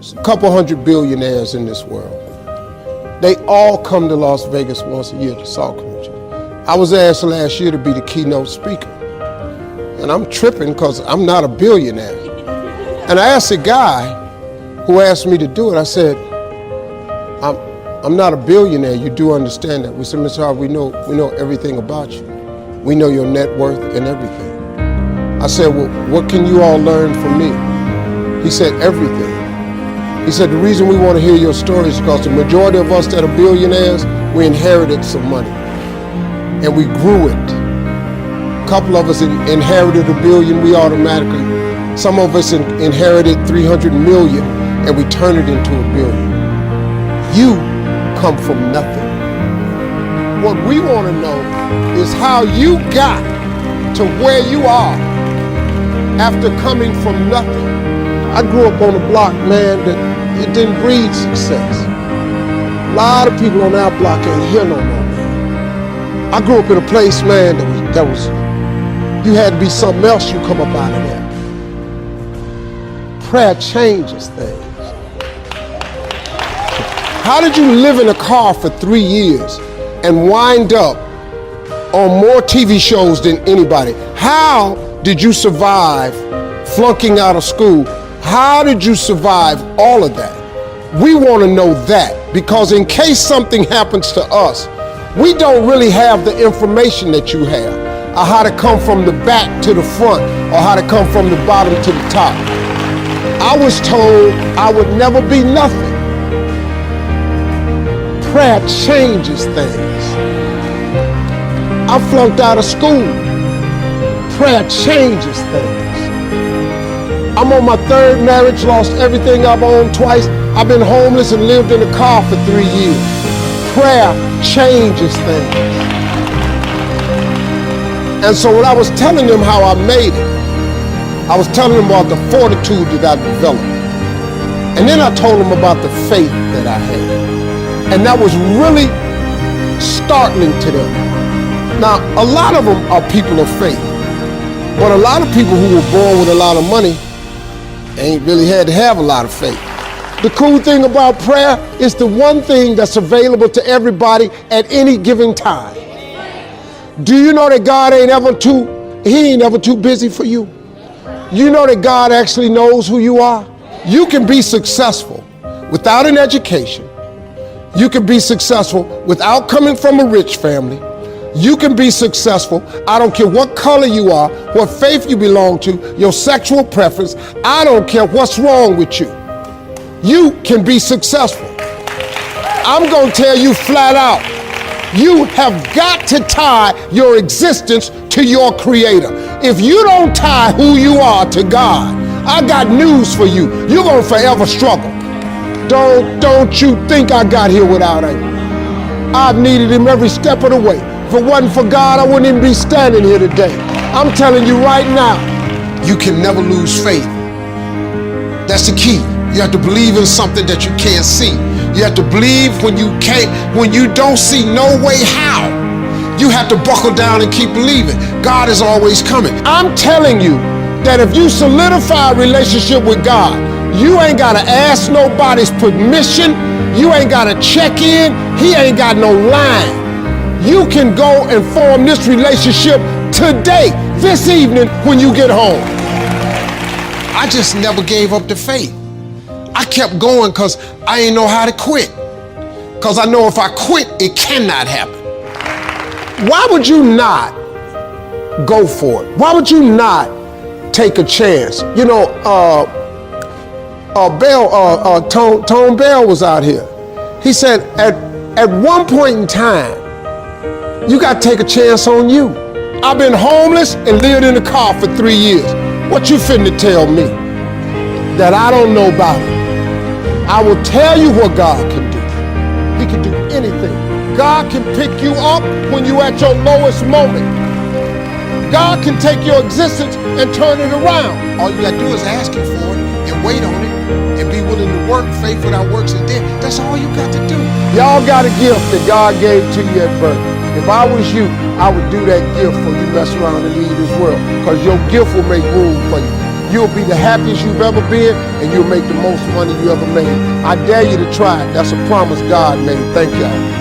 There's a couple hundred billionaires in this world. They all come to Las Vegas once a year to talk with you. I was asked last year to be the keynote speaker. And I'm tripping because I'm not a billionaire. And I asked a guy who asked me to do it, I said, I'm not a billionaire, you do understand that. We said, Mr. Harvey, we know everything about you. We know your net worth and everything. I said, well, what can you all learn from me? He said, everything. He said, the reason we want to hear your story is because the majority of us that are billionaires, we inherited some money and we grew it. A couple of us inherited $1 billion, we automatically, some of us inherited 300 million and we turned it into $1 billion. You come from nothing. What we want to know is how you got to where you are after coming from nothing. I grew up on a block, man, that it didn't breed success. A lot of people on our block ain't here no more, man. I grew up in a place, man, that was you had to be something else, you come up out of there. Prayer changes things. How did you live in a car for 3 years and wind up on more TV shows than anybody? How did you survive flunking out of school? How did you survive all of that? We want to know that, because in case something happens to us, we don't really have the information that you have, or how to come from the back to the front, or how to come from the bottom to the top. I was told I would never be nothing. Prayer changes things. I flunked out of school. Prayer changes things. I'm on my 3rd marriage, lost everything I've owned twice. I've been homeless and lived in a car for 3 years. Prayer changes things. And so when I was telling them how I made it, I was telling them about the fortitude that I developed. And then I told them about the faith that I had. And that was really startling to them. Now, a lot of them are people of faith, but a lot of people who were born with a lot of money ain't really had to have a lot of faith. The cool thing about prayer is the one thing that's available to everybody at any given time. Do you know that God ain't ever too busy for you? You know that God actually knows who you are? You can be successful without an education. You can be successful without coming from a rich family. You can be successful, I don't care what color you are, what faith you belong to, your sexual preference, I don't care what's wrong with you. You can be successful. I'm going to tell you flat out, you have got to tie your existence to your creator. If you don't tie who you are to God, I got news for you. You're going to forever struggle. Don't you think I got here without him. I've needed him every step of the way. If it wasn't for God, I wouldn't even be standing here today. I'm telling you right now, you can never lose faith. That's the key. You have to believe in something that you can't see. You have to believe when you don't see no way how. You have to buckle down and keep believing. God is always coming. I'm telling you that if you solidify a relationship with God, you ain't got to ask nobody's permission. You ain't got to check in. He ain't got no line. You can go and form this relationship today, this evening when you get home. I just never gave up the faith. I kept going because I didn't know how to quit. Because I know if I quit, it cannot happen. Why would you not go for it? Why would you not take a chance? You know, Tone Bell was out here. He said, at one point in time, you got to take a chance on you. I've been homeless and lived in a car for 3 years. What you finna tell me that I don't know about it? I will tell you what God can do. He can do anything. God can pick you up when you're at your lowest moment. God can take your existence and turn it around. All you gotta do is ask him for it and wait on it and be willing to work. Faith without works is dead. That's all you got to do. Y'all got a gift that God gave to you at birth. If I was you, I would do that gift before you mess around and leave this world, because your gift will make room for you. You'll be the happiest you've ever been, and you'll make the most money you ever made. I dare you to try it. That's a promise God made. Thank y'all.